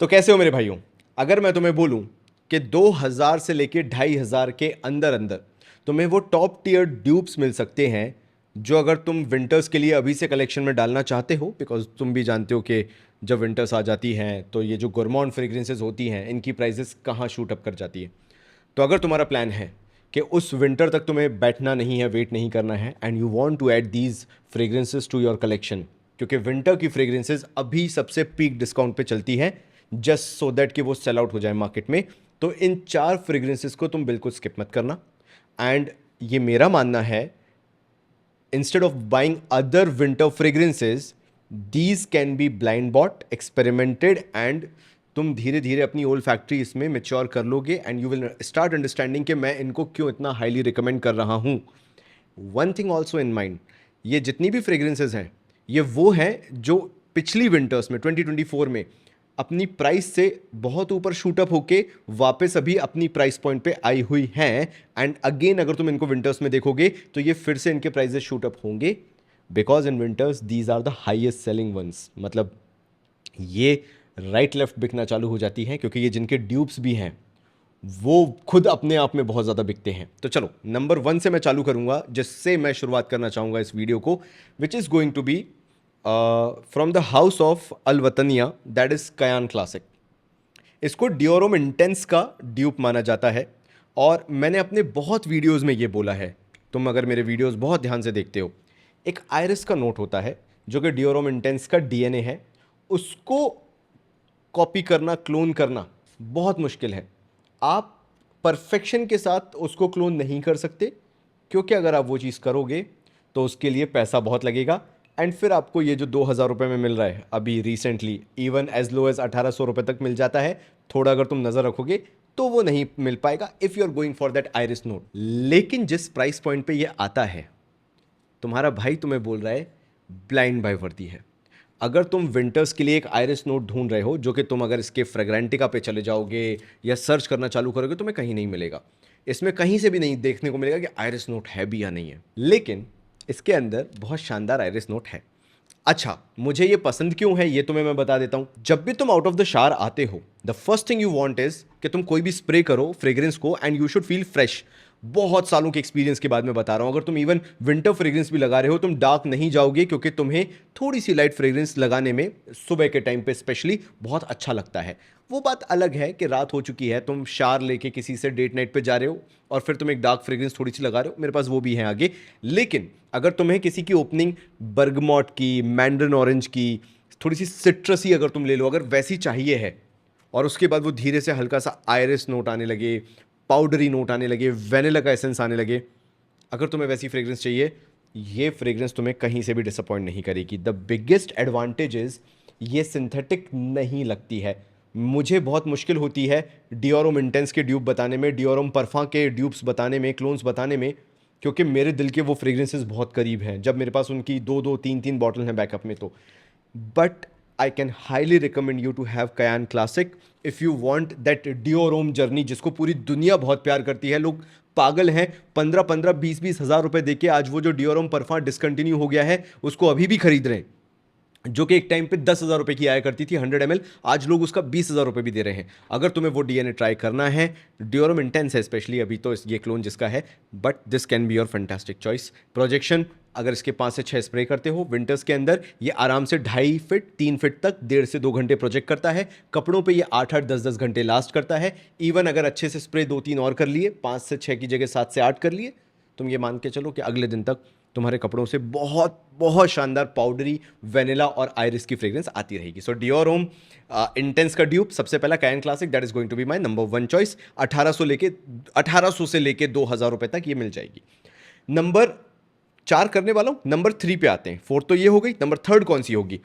तो कैसे हो मेरे भाइयों। अगर मैं तुम्हें बोलूं कि 2000 से लेके 2500 के अंदर अंदर तुम्हें वो टॉप टियर ड्यूप्स मिल सकते हैं जो अगर तुम विंटर्स के लिए अभी से कलेक्शन में डालना चाहते हो, बिकॉज तुम भी जानते हो कि जब विंटर्स आ जाती हैं तो ये जो गोरमॉन फ्रेग्रेंसेज होती हैं इनकी प्राइजेस कहाँ शूट अप कर जाती है। तो अगर तुम्हारा प्लान है कि उस विंटर तक तुम्हें बैठना नहीं है, वेट नहीं करना है, and you want to add these fragrances to your collection, क्योंकि विंटर की फ्रेग्रेंसेज अभी सबसे पीक डिस्काउंट पे चलती हैं जस्ट सो दैट कि वो सेल आउट हो जाए मार्केट में, तो इन 4 फ्रेग्रेंसेज को तुम बिल्कुल स्किप मत करना। एंड ये मेरा मानना है, instead of buying other winter fragrances, these can be blind bought, experimented, and तुम धीरे धीरे अपनी ओल्ड फैक्ट्री इसमें मेच्योर कर लोगे and you will start understanding कि मैं इनको क्यों इतना हाईली रिकमेंड कर रहा हूँ। One thing also in mind, ये जितनी भी फ्रेग्रेंसेज हैं ये वो हैं जो पिछली विंटर्स में 2024 में अपनी प्राइस से बहुत ऊपर शूटअप होके वापस अभी अपनी प्राइस पॉइंट पे आई हुई हैं। एंड अगेन अगर तुम इनको विंटर्स में देखोगे तो ये फिर से इनके प्राइसेस शूटअप होंगे, because in winters these are the highest selling ones. मतलब ये राइट लेफ्ट बिकना चालू हो जाती हैं क्योंकि ये जिनके ड्यूब्स भी हैं वो खुद अपने आप में बहुत ज़्यादा बिकते हैं। तो चलो नंबर 1 से मैं चालू करूंगा जिससे मैं शुरुआत करना चाहूंगा इस वीडियो को, which is going to be from the house of Al Wataniya, that is Kayan Classic. इसको डियोरम इंटेंस का ड्यूप माना जाता है और मैंने अपने बहुत वीडियोस में ये बोला है, तुम अगर मेरे वीडियोस बहुत ध्यान से देखते हो, एक आयरिस का नोट होता है जो कि डियोरम इंटेंस का डीएनए है, उसको कॉपी करना, क्लोन करना बहुत मुश्किल है। आप परफेक्शन के साथ उसको क्लोन नहीं कर सकते क्योंकि अगर आप वो चीज़ करोगे तो उसके लिए पैसा बहुत लगेगा एंड फिर आपको ये जो 2000 रुपये में मिल रहा है अभी recently, even as low as 1800 रुपये तक मिल जाता है, थोड़ा अगर तुम नज़र रखोगे तो वो नहीं मिल पाएगा if you are going for that iris note. लेकिन जिस प्राइस पॉइंट पे ये आता है, तुम्हारा भाई तुम्हें बोल रहा है ब्लाइंड बाय वर्दी है। अगर तुम विंटर्स के लिए एक आयरिस नोट ढूंढ रहे हो, जो कि तुम अगर इसके फ्रेग्रेंटिका पे चले जाओगे या सर्च करना चालू करोगे तुम्हें कहीं नहीं मिलेगा, इसमें कहीं से भी नहीं देखने को मिलेगा कि आयरिस नोट है भी या नहीं है। लेकिन इसके अंदर बहुत शानदार आयरिस नोट है। अच्छा, मुझे ये पसंद क्यों है ये तुम्हें मैं बता देता हूं। जब भी तुम आउट ऑफ द शावर आते हो, the first thing you want is कि तुम कोई भी स्प्रे करो फ्रेग्रेंस को and you should feel fresh. बहुत सालों के एक्सपीरियंस के बाद मैं बता रहा हूं, अगर तुम इवन विंटर फ्रेग्रेंस भी लगा रहे हो तुम डार्क नहीं जाओगे क्योंकि तुम्हें थोड़ी सी लाइट फ्रेग्रेंस लगाने में सुबह के टाइम पे स्पेशली बहुत अच्छा लगता है। वो बात अलग है कि रात हो चुकी है, तुम शार लेके किसी से डेट नाइट पे जा रहे हो और फिर तुम एक डार्क फ्रेग्रेंस थोड़ी सी लगा रहे हो, मेरे पास वो भी है आगे। लेकिन अगर तुम्हें किसी की ओपनिंग बर्गमॉट की, मैंड्रिन ऑरेंज की, थोड़ी सी सिट्रसी अगर तुम ले लो, अगर वैसी चाहिए है और उसके बाद वो धीरे से हल्का सा आयरिस नोट आने लगे, पाउडरी नोट आने लगे, वेनिला का एसेंस आने लगे, अगर तुम्हें वैसी फ्रेग्रेंस चाहिए, ये फ्रेग्रेंस तुम्हें कहीं से भी डिसअपॉइंट नहीं करेगी। द बिगेस्ट एडवांटेज इज ये सिंथेटिक नहीं लगती है। मुझे बहुत मुश्किल होती है डियोरम इंटेंस के ड्यूब बताने में, डियोरम परफा के ड्यूब्स बताने में, क्लोन्स बताने में, क्योंकि मेरे दिल के वो फ्रेग्रेंसेस बहुत करीब हैं जब मेरे पास उनकी दो दो तीन तीन बॉटल हैं बैकअप में। तो but I can highly recommend you to have Kayan Classic if you want that Dior Homme journey जिसको पूरी दुनिया बहुत प्यार करती है। लोग पागल हैं, 15-15, 20-20 हज़ार रुपए देके आज वो जो डियोरोम परफा डिसकंटिन्यू हो गया है उसको अभी भी खरीद रहे हैं, जो कि एक टाइम पे 10,000 रुपये की आया करती थी 100 ml, आज लोग उसका 20,000 रुपये भी दे रहे हैं। अगर तुम्हें वो डीएनए ट्राई करना है, डियोरम इंटेंस है स्पेशली अभी तो ये क्लोन जिसका है, but this can be your fantastic choice. Projection अगर इसके 5 से 6 स्प्रे करते हो विंटर्स के अंदर, ये आराम से 2.5 फीट 3 फीट तक 1.5 से 2 घंटे प्रोजेक्ट करता है। कपड़ों पे ये 8-8 10-10 घंटे लास्ट करता है। इवन अगर अच्छे से स्प्रे 2-3 और कर लिए, 5 से 6 की जगह 7 से 8 कर लिए, तुम ये मान के चलो कि अगले दिन तक तुम्हारे कपड़ों से बहुत बहुत शानदार पाउडरी, वेनिला और आयरिस की फ्रेग्रेंस आती रहेगी। सो डियोरोम इंटेंस का ड्यूप सबसे पहला Kayan Classic, that is going to be my number 1 choice. 1800 से लेके 2000 रुपए तक ये मिल जाएगी। नंबर 4 करने वाला हूं, नंबर 3 पे आते हैं। 4 तो ये हो गई, नंबर 3 कौन सी होगी?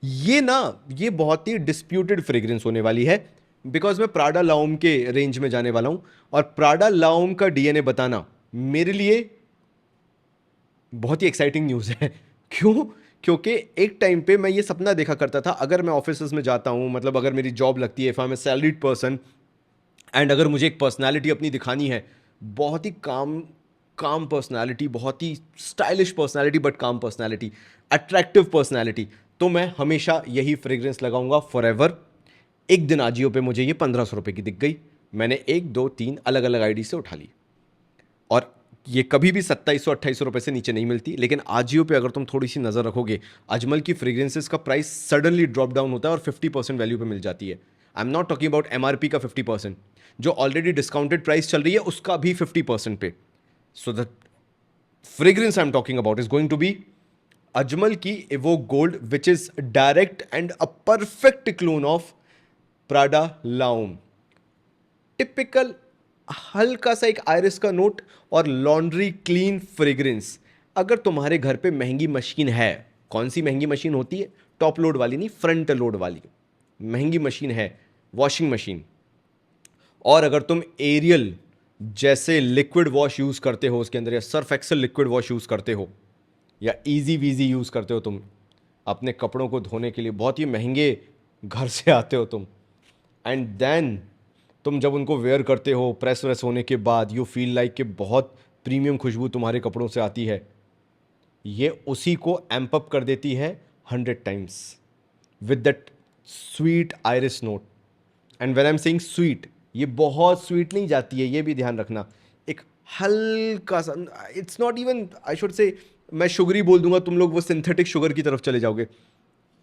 ये बहुत ही डिस्प्यूटेड फ्रेग्रेंस होने वाली है बिकॉज मैं प्राडा लाउम के रेंज में जाने वाला हूं और प्राडा लाउम का डीएनए बताना मेरे लिए बहुत ही एक्साइटिंग न्यूज़ है। क्यों? क्योंकि एक टाइम पे मैं ये सपना देखा करता था, अगर मैं ऑफिस में जाता हूँ, मतलब अगर मेरी जॉब लगती है, if I am a salaried person and अगर मुझे एक पर्सनालिटी अपनी दिखानी है, बहुत ही काम काम पर्सनालिटी, बहुत ही स्टाइलिश पर्सनालिटी बट काम पर्सनालिटी, अट्रैक्टिव पर्सनालिटी, तो मैं हमेशा यही फ्रेग्रेंस लगाऊंगा फॉर एवर। एक दिन आजियो पे मुझे ये 1500 रुपये की दिख गई, मैंने 1 2 3 अलग अलग आईडी से उठा ली। और ये कभी भी 2700 2800 रुपये से नीचे नहीं मिलती। लेकिन आजियो पे अगर तुम थोड़ी सी नज़र रखोगे, अजमल की फ्रेग्रेंसेस का प्राइस सडनली ड्रॉप डाउन होता है और 50% वैल्यू पे मिल जाती है। I am not talking about MRP का 50%, जो ऑलरेडी डिस्काउंटेड प्राइस चल रही है उसका भी 50% पे। So the fragrance I am talking about is going to be Ajmal की Evoke Gold, which is direct and a perfect clone of Prada L'Homme. Typical हल्का सा एक आयरिस का नोट और लॉन्ड्री क्लीन फ्रेग्रेंस। अगर तुम्हारे घर पे महंगी मशीन है, कौन सी महंगी मशीन होती है? टॉप लोड वाली नहीं, फ्रंट लोड वाली महंगी मशीन है, वॉशिंग मशीन। और अगर तुम एरियल जैसे लिक्विड वॉश यूज करते हो उसके अंदर, या Surf Excel liquid wash use करते हो, या इजी वीजी यूज करते हो तुम अपने कपड़ों को धोने के लिए, बहुत ही महंगे घर से आते हो तुम, एंड देन तुम जब उनको वेयर करते हो प्रेस व्रेस होने के बाद, यू फील लाइक कि बहुत प्रीमियम खुशबू तुम्हारे कपड़ों से आती है। ये उसी को एम्प अप कर देती है 100 times with that sweet iris note. And when I am saying sweet, ये बहुत स्वीट नहीं जाती है, ये भी ध्यान रखना। एक हल्का सा, it's not even, I should say, मैं शुगरी बोल दूंगा, तुम लोग वो सिंथेटिक शुगर की तरफ चले जाओगे।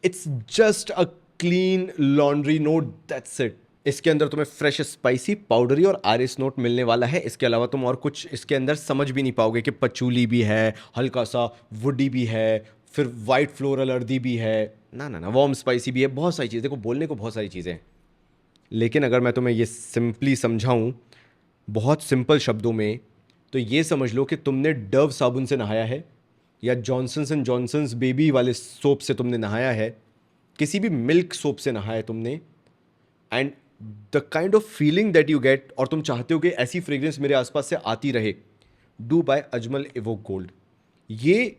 It's just a clean laundry note, that's it. इसके अंदर तुम्हें फ्रेश स्पाइसी पाउडरी और आरिस नोट मिलने वाला है। इसके अलावा तुम और कुछ इसके अंदर समझ भी नहीं पाओगे कि पचूली भी है, हल्का सा वुडी भी है, फिर वाइट फ्लोरल अर्दी भी है, ना ना ना, वार्म स्पाइसी भी है, बहुत सारी चीज़ें। देखो, बोलने को बहुत सारी चीज़ें हैं, लेकिन अगर मैं तुम्हें ये सिंपली समझाऊं बहुत सिंपल शब्दों में, तो ये समझ लो कि तुमने डव साबुन से नहाया है, या जॉनसन्स एंड जॉनसन्स बेबी वाले सोप से तुमने नहाया है, किसी भी मिल्क सोप से नहाया है तुमने, and the kind of feeling that you get, और तुम चाहते हो कि ऐसी फ्रेग्रेंस मेरे आसपास से आती रहे, do buy Ajmal evoke gold. ये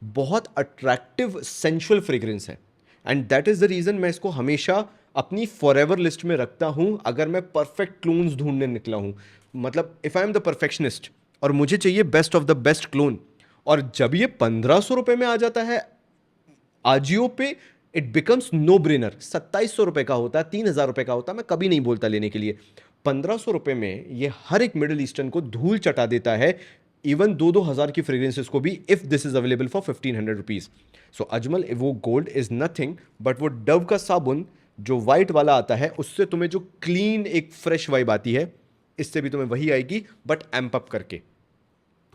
बहुत अट्रैक्टिव सेंशुअल फ्रेग्रेंस है, and that is the reason मैं इसको हमेशा अपनी फॉरएवर लिस्ट में रखता हूं अगर मैं परफेक्ट क्लोन्स ढूंढने निकला हूं। मतलब if I am the perfectionist और मुझे चाहिए best of the best clone, और जब ये 1500 रुपये में आ जाता है आजियो पे, इट बिकम्स नो ब्रेनर। 2700 रुपये का होता है, 3000 रुपये का होता है, मैं कभी नहीं बोलता लेने के लिए। 1500 रुपये में ये हर एक मिडिल ईस्टर्न को धूल चटा देता है, इवन 2-2 हज़ार की फ्रेग्रेंसेस को भी, if this is available for 1500 rupees. So Ajmal evoke gold is nothing but वो डव का साबुन जो वाइट वाला आता है, उससे तुम्हें जो क्लीन एक फ्रेश वाइब आती है, इससे भी तुम्हें वही आएगी बट एम्प अप करके।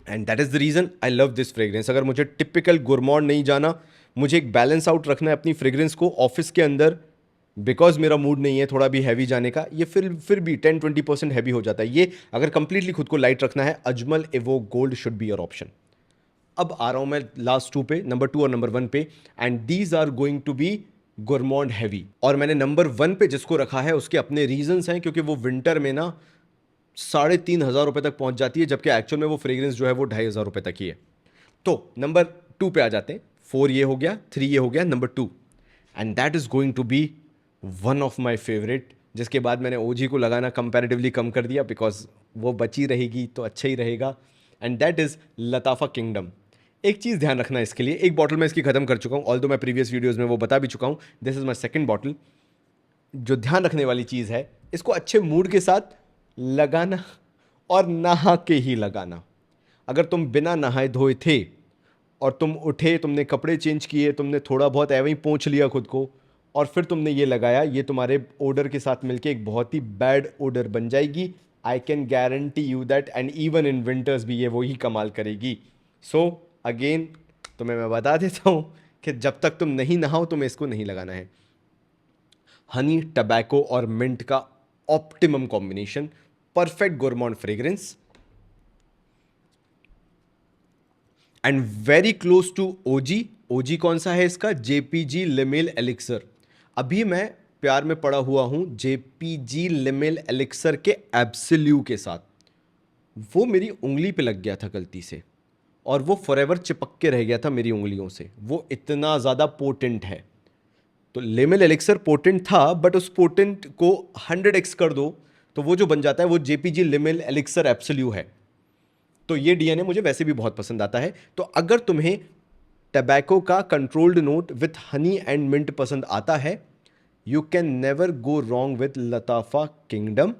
And that is the reason I love this fragrance. अगर मुझे टिपिकल गुरमॉन नहीं जाना, मुझे एक बैलेंस आउट रखना है अपनी फ्रेग्रेंस को ऑफिस के अंदर, बिकॉज मेरा मूड नहीं है थोड़ा भी हैवी जाने का, ये फिर भी 10-20% हैवी हो जाता है। ये अगर कंप्लीटली खुद को लाइट रखना है, Ajmal evoke gold should be your option. अब आ रहा हूं मैं लास्ट 2 पे, नंबर 2 और नंबर 1 पे, and these are going to be gourmand heavy. और मैंने नंबर 1 पे जिसको रखा है उसके अपने रीजंस हैं, क्योंकि वो विंटर में ना 3500 रुपये तक पहुंच जाती है, जबकि एक्चुअल में वो फ्रेग्रेंस जो है वो 2500 रुपये तक ही है। तो नंबर 2 पे आ जाते हैं। 4 ये हो गया, 3 ये हो गया, number 2, and that is going to be one of my favourite, जिसके बाद मैंने ओजी को लगाना कंपैरेटिवली कम कर दिया, बिकॉज वो बची रहेगी तो अच्छा ही रहेगा, एंड दैट इज लताफा किंगडम। एक चीज़ ध्यान रखना इसके लिए, एक बॉटल मैं इसकी खत्म कर चुका हूँ, ऑल्दो मैं प्रीवियस वीडियोस में वो बता भी चुका हूँ, this is my second bottle. जो ध्यान रखने वाली चीज़ है, इसको अच्छे मूड के साथ लगाना और नहा के ही लगाना। अगर तुम बिना नहाए धोए थे और तुम उठे, तुमने कपड़े चेंज किए, तुमने थोड़ा बहुत ऐਵੇਂ ही पोंछ लिया खुद को, और फिर तुमने ये लगाया, ये तुम्हारे ओडर के साथ मिलके एक बहुत ही बैड ओडर बन जाएगी। I can guarantee you that, and even in winters भी ये वही कमाल करेगी। सो अगेन तुम्हें मैं बता देता हूँ कि जब तक तुम नहीं नहाओ तुम्हें इसको नहीं लगाना है। हनी, टबैको और मिंट का optimum combination, perfect gourmand fragrance, and very close to OG. OG कौन सा है इसका? JPG Le Male elixir. अभी मैं प्यार में पड़ा हुआ हूं जेपीजी लिमेल एलिक्सर के एब्सोल्यू के साथ। वो मेरी उंगली पे लग गया था गलती से, और वो फॉरएवर चिपक के रह गया था मेरी उंगलियों से, वो इतना ज़्यादा पोटेंट है। तो लिमेल एलिक्सर पोटेंट था, बट उस पोटेंट को 100x कर दो तो वो जो बन जाता है वो जेपीजी लिमेल एलिक्सर एब्सोल्यू है। तो ये डीएनए मुझे वैसे भी बहुत पसंद आता है। तो अगर तुम्हें टबैको का controlled note with honey and mint पसंद आता है, you can never go wrong with Lattafa Kingdom.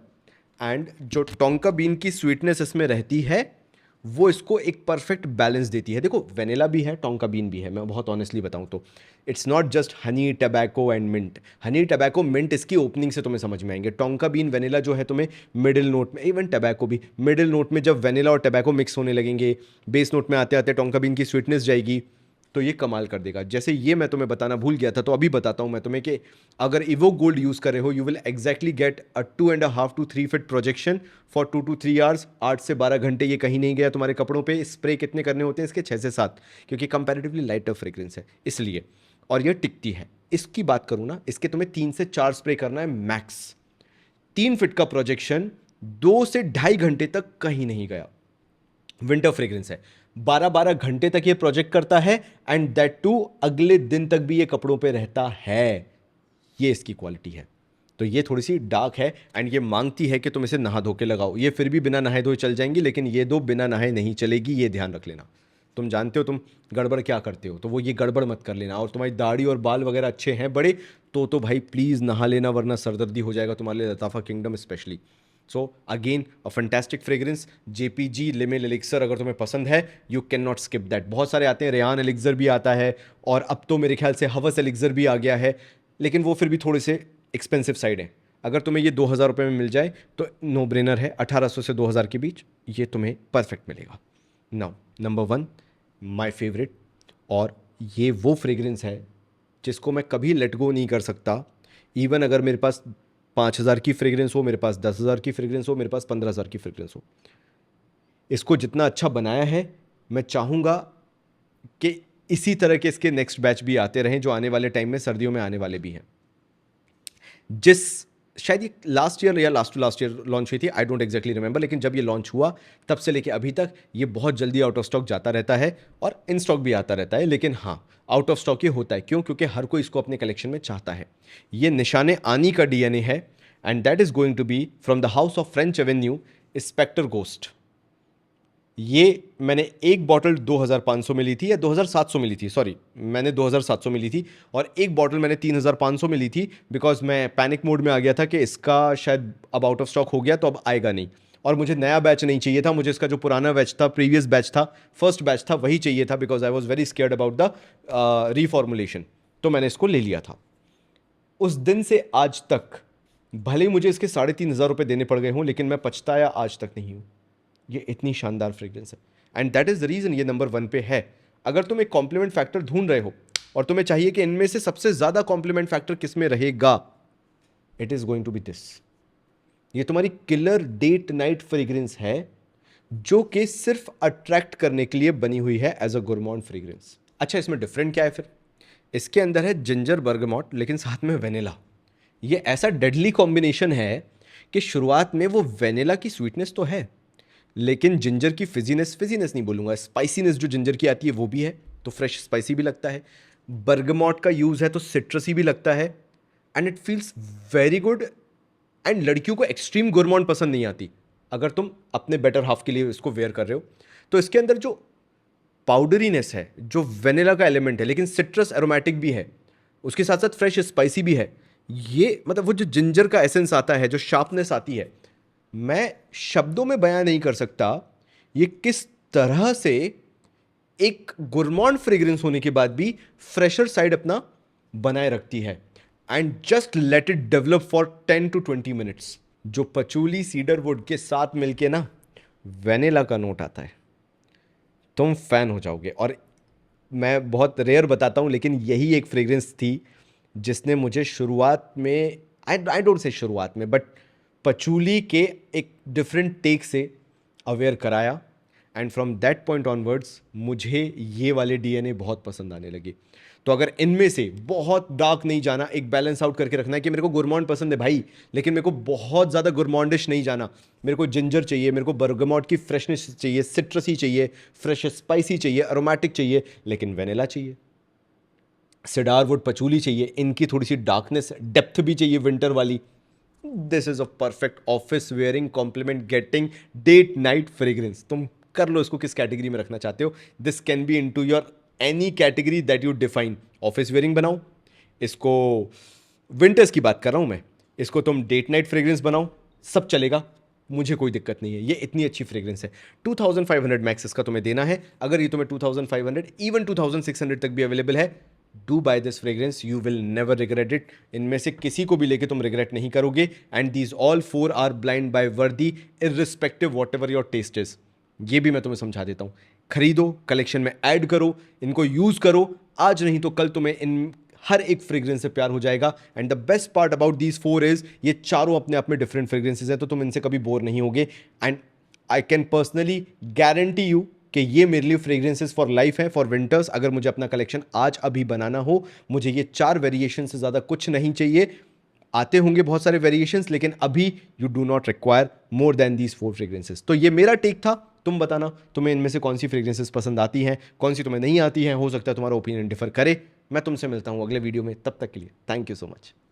And जो टोंका बीन की स्वीटनेस इसमें रहती है वो इसको एक परफेक्ट बैलेंस देती है। देखो वेनिला भी है, टोंका बीन भी है, मैं बहुत ऑनेस्टली बताऊं तो it's not just honey tobacco and mint. Honey tobacco mint इसकी ओपनिंग से तुम्हें समझ में आएंगे, टोंका बीन वेनिला जो है तुम्हें मिडिल नोट में, इवन टबैको भी मिडिल नोट में जब वेनिला और टबैको मिक्स होने लगेंगे, बेस नोट में आते आते टोंका बीन की स्वीटनेस जाएगी, तो ये कमाल कर देगा। जैसे ये मैं तुम्हें बताना भूल गया था, तो अभी बताता हूं मैं तुम्हें कि अगर इवो गोल्ड यूज कर रहे हो, you will exactly get a 2.5 to 3 feet projection for 2 to 3 hours. 8 से 12 घंटे ये कहीं नहीं गया तुम्हारे कपड़ों पे। स्प्रे कितने करने होते हैं इसके? 6 से 7, क्योंकि कंपैरेटिवली लाइटर फ्रेग्रेंस है इसलिए, और ये टिकती है। इसकी बात करूं ना, इसके तुम्हें 3 से 4 स्प्रे करना है मैक्स। 3 फीट का प्रोजेक्शन 2 से 2.5 घंटे तक कहीं नहीं गया। विंटर फ्रेग्रेंस है, 12-12 घंटे तक ये प्रोजेक्ट करता है, एंड दैट टू अगले दिन तक भी ये कपड़ों पे रहता है। ये इसकी क्वालिटी है। तो ये थोड़ी सी डार्क है एंड ये मांगती है कि तुम इसे नहा धो के लगाओ। ये फिर भी बिना नहाए धोए चल जाएंगी, लेकिन ये दो बिना नहाए नहीं चलेगी, ये ध्यान रख लेना। तुम जानते हो तुम गड़बड़ क्या करते हो, तो वो ये गड़बड़ मत कर लेना। और तुम्हारी दाढ़ी और बाल वगैरह अच्छे हैं बड़े, तो भाई प्लीज़ नहा लेना, वरना सरदर्दी हो जाएगा तुम्हारे लिए, Lattafa Kingdom specially. So again a fantastic fragrance, JPG Le Male elixir अगर तुम्हें पसंद है, you can not skip that. बहुत सारे आते हैं, रेहान एलिक्सर भी आता है, और अब तो मेरे ख्याल से हवस एलिक्सर भी आ गया है, लेकिन वो फिर भी थोड़े से एक्सपेंसिव साइड है। अगर तुम्हें ये 2000 रुपये में मिल जाए तो नो ब्रेनर है, 1800 से 2000 के बीच ये तुम्हें परफेक्ट मिलेगा। नाउ नंबर 1 माय फेवरेट, और ये वो फ्रेग्रेंस है जिसको मैं कभी लेट गो नहीं कर सकता। इवन अगर मेरे पास 5000 की फ्रेग्रेंस हो, मेरे पास 10,000 की फ्रेग्रेंस हो, मेरे पास 15,000 की फ्रेग्रेंस हो, इसको जितना अच्छा बनाया है, मैं चाहूँगा कि इसी तरह के इसके नेक्स्ट बैच भी आते रहें, जो आने वाले टाइम में सर्दियों में आने वाले भी हैं। जिस शायद ये लास्ट ईयर या last to last year launch हुई थी, आई डोंट एग्जैक्टली रिमेंबर, लेकिन जब ये लॉन्च हुआ तब से लेके अभी तक ये बहुत जल्दी आउट ऑफ स्टॉक जाता रहता है, और इन स्टॉक भी आता रहता है। लेकिन हाँ, आउट ऑफ स्टॉक ये होता है क्यों? क्योंकि हर कोई इसको अपने कलेक्शन में चाहता है। ये निशाने आनी का डीएनए है, and that is going to be from the house of French Avenue, Spectre Ghost. ये मैंने एक बॉटल 2500 में ली थी, या 2700 में ली थी, सॉरी मैंने 2700 में ली थी, और एक बॉटल मैंने 3500 में ली थी, बिकॉज मैं पैनिक मोड में आ गया था कि इसका शायद अब आउट ऑफ स्टॉक हो गया तो अब आएगा नहीं, और मुझे नया बैच नहीं चाहिए था, मुझे इसका जो पुराना बैच था, प्रीवियस बैच था, फर्स्ट बैच था, वही चाहिए था, because I was very scared about the reformulation. तो मैंने इसको ले लिया था। उस दिन से आज तक भले ही मुझे इसके 3500 देने पड़ गए हों, लेकिन मैं पछताया आज तक नहीं हूँ। ये इतनी शानदार फ्रेग्रेंस है, and that is the reason ये नंबर 1 पे है। अगर तुम एक कॉम्प्लीमेंट फैक्टर ढूंढ रहे हो और तुम्हें चाहिए कि इनमें से सबसे ज्यादा कॉम्प्लीमेंट फैक्टर किस में रहेगा, it is going to be this. ये तुम्हारी किलर डेट नाइट फ्रेग्रेंस है, जो कि सिर्फ अट्रैक्ट करने के लिए बनी हुई है एज अ गोरमॉन फ्रेग्रेंस। अच्छा, इसमें डिफरेंट क्या है फिर? इसके अंदर है जिंजर बर्गमॉट, लेकिन साथ में वेनिला। ये ऐसा डेडली कॉम्बिनेशन है कि शुरुआत में वो वेनिला की स्वीटनेस तो है, लेकिन जिंजर की फिजीनेस, फिजीनेस नहीं बोलूँगा, स्पाइसीनेस जो जिंजर की आती है वो भी है, तो फ्रेश स्पाइसी भी लगता है। बर्गमॉट का यूज़ है तो सिट्रसी भी लगता है, and it feels very good. And लड़कियों को एक्सट्रीम गुरमॉन पसंद नहीं आती, अगर तुम अपने बेटर हाफ के लिए इसको वेयर कर रहे हो, तो इसके अंदर जो पाउडरीनेस है, जो वेनिला का एलिमेंट है, लेकिन सिट्रस एरोमेटिक भी है, उसके साथ साथ फ्रेश स्पाइसी भी है। ये मतलब वो जो जिंजर का एसेंस आता है, जो शार्पनेस आती है, मैं शब्दों में बयां नहीं कर सकता ये किस तरह से एक गुरमॉन फ्रेग्रेंस होने के बाद भी फ्रेशर साइड अपना बनाए रखती है। And just let it develop for 10 to 20 minutes. जो पचूली सीडर वुड के साथ मिलके ना वेनिला का नोट आता है, तुम फैन हो जाओगे। और मैं बहुत रेयर बताता हूं, लेकिन यही एक फ्रेग्रेंस थी जिसने मुझे शुरुआत में, आई डोंट से शुरुआत में, बट पचूली के एक डिफरेंट टेक से अवेयर कराया, and from that point onwards मुझे ये वाले डीएनए बहुत पसंद आने लगे। तो अगर इनमें से बहुत डार्क नहीं जाना, एक बैलेंस आउट करके रखना है कि मेरे को गुरमॉन्ड पसंद है भाई, लेकिन मेरे को बहुत ज़्यादा गुरमॉन्डिश नहीं जाना, मेरे को जिंजर चाहिए, मेरे को बर्गमॉट की फ्रेशनेस चाहिए, सिट्रसी चाहिए, फ्रेश स्पाइसी चाहिए, अरोमेटिक चाहिए, लेकिन वेनिला चाहिए, सिडारवुड पचूली चाहिए, इनकी थोड़ी सी डार्कनेस डेप्थ भी चाहिए विंटर वाली। This is a perfect office wearing compliment getting date night fragrance. तुम कर लो इसको किस कैटेगरी में रखना चाहते हो। This can be in to your any category that you define. Office wearing बनाओ इसको, विंटर्स की बात कर रहा हूं मैं। इसको तुम डेट नाइट फ्रेग्रेंस बनाओ, सब चलेगा, मुझे कोई दिक्कत नहीं है। ये इतनी अच्छी फ्रेग्रेंस है। 2500 मैक्स इसका तुम्हें देना है। अगर ये तुम्हें 2500 इवन 2600 तक भी अवेलेबल है, do buy this fragrance, you will never regret it. इनमें से किसी को भी लेके तुम रिग्रेट नहीं करोगे। And these all 4 are blind buy worthy irrespective whatever your taste is. ये भी मैं तुम्हें समझा देता हूं। खरीदो, कलेक्शन में ऐड करो, इनको यूज करो। आज नहीं तो कल तुम्हें इन हर एक फ्रेग्रेंस से प्यार हो जाएगा। And the best part about these 4 is ये चारों अपने आप में डिफरेंट फ्रेग्रेंसेज है, तो तुम इनसे कभी बोर नहीं होगे। And I can personally guarantee you कि ये मेरे लिए फ्रेग्रेंसेस फॉर लाइफ है, फॉर विंटर्स। अगर मुझे अपना कलेक्शन आज अभी बनाना हो, मुझे ये 4 वेरिएशन से ज़्यादा कुछ नहीं चाहिए। आते होंगे बहुत सारे वेरिएशंस, लेकिन अभी you do not require more than these 4 fragrances. तो ये मेरा टेक था। तुम बताना तुम्हें इनमें से कौन सी फ्रेग्रेंसेस पसंद आती हैं, कौन सी तुम्हें नहीं आती हैं। हो सकता है तुम्हारा ओपिनियन डिफर करे। मैं तुमसे मिलता हूं अगले वीडियो में, तब तक के लिए थैंक यू सो मच।